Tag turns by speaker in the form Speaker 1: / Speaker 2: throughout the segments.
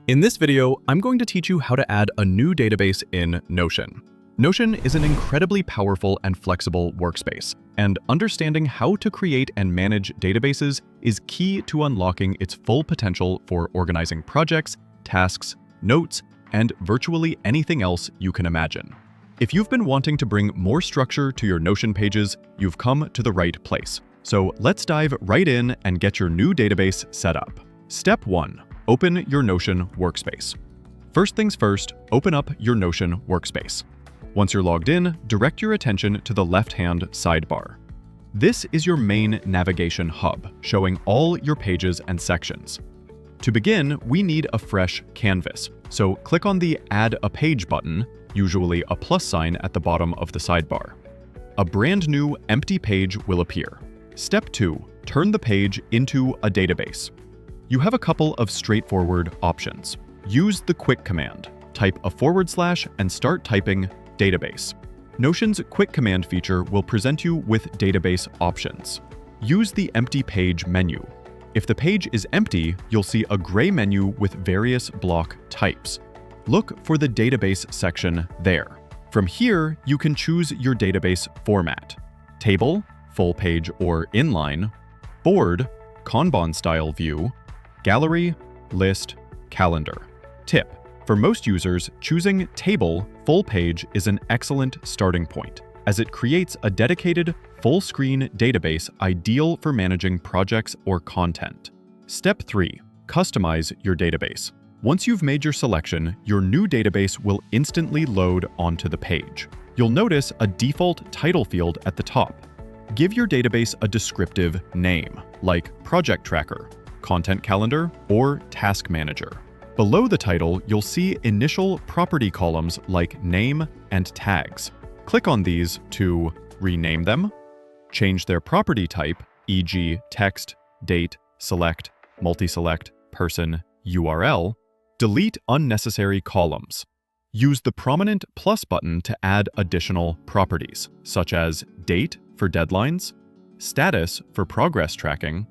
Speaker 1: In this video, I'm going to teach you how to add a new database in Notion. Notion is an incredibly powerful and flexible workspace, and understanding how to create and manage databases is key to unlocking its full potential for organizing projects, tasks, notes, and virtually anything else you can imagine. If you've been wanting to bring more structure to your Notion pages, you've come to the right place. So let's dive right in and get your new database set up. Step 1. Open your Notion workspace. First things first, open up your Notion workspace. Once you're logged in, direct your attention to the left-hand sidebar. This is your main navigation hub, showing all your pages and sections. To begin, we need a fresh canvas, so click on the Add a Page button, usually a plus sign at the bottom of the sidebar. A brand new empty page will appear. Step 2. Turn the page into a database. You have a couple of straightforward options. Use the quick command. Type a / and start typing database. Notion's quick command feature will present you with database options. Use the empty page menu. If the page is empty, you'll see a gray menu with various block types. Look for the database section there. From here, you can choose your database format: table, full page or inline, board, Kanban style view, gallery, list, calendar. Tip: for most users, choosing table full page is an excellent starting point, as it creates a dedicated full-screen database ideal for managing projects or content. Step 3. Customize your database. Once you've made your selection, your new database will instantly load onto the page. You'll notice a default title field at the top. Give your database a descriptive name, like Project Tracker, Content Calendar, or Task Manager. Below the title, you'll see initial property columns like name and tags. Click on these to rename them, change their property type, e.g. text, date, select, multi-select, person, URL, delete unnecessary columns. Use the prominent plus button to add additional properties, such as date for deadlines, status for progress tracking,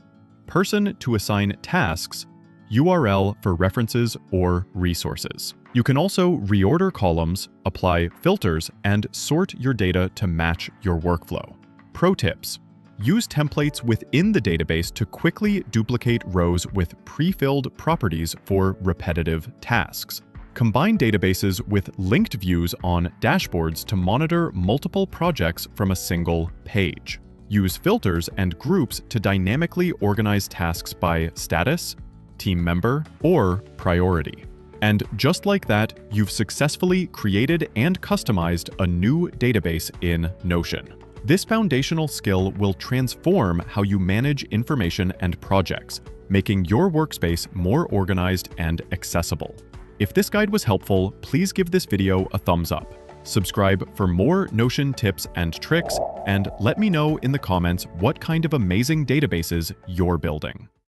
Speaker 1: person to assign tasks, URL for references or resources. You can also reorder columns, apply filters, and sort your data to match your workflow. Pro tips: use templates within the database to quickly duplicate rows with pre-filled properties for repetitive tasks. Combine databases with linked views on dashboards to monitor multiple projects from a single page. Use filters and groups to dynamically organize tasks by status, team member, or priority. And just like that, you've successfully created and customized a new database in Notion. This foundational skill will transform how you manage information and projects, making your workspace more organized and accessible. If this guide was helpful, please give this video a thumbs up. Subscribe for more Notion tips and tricks, and let me know in the comments what kind of amazing databases you're building.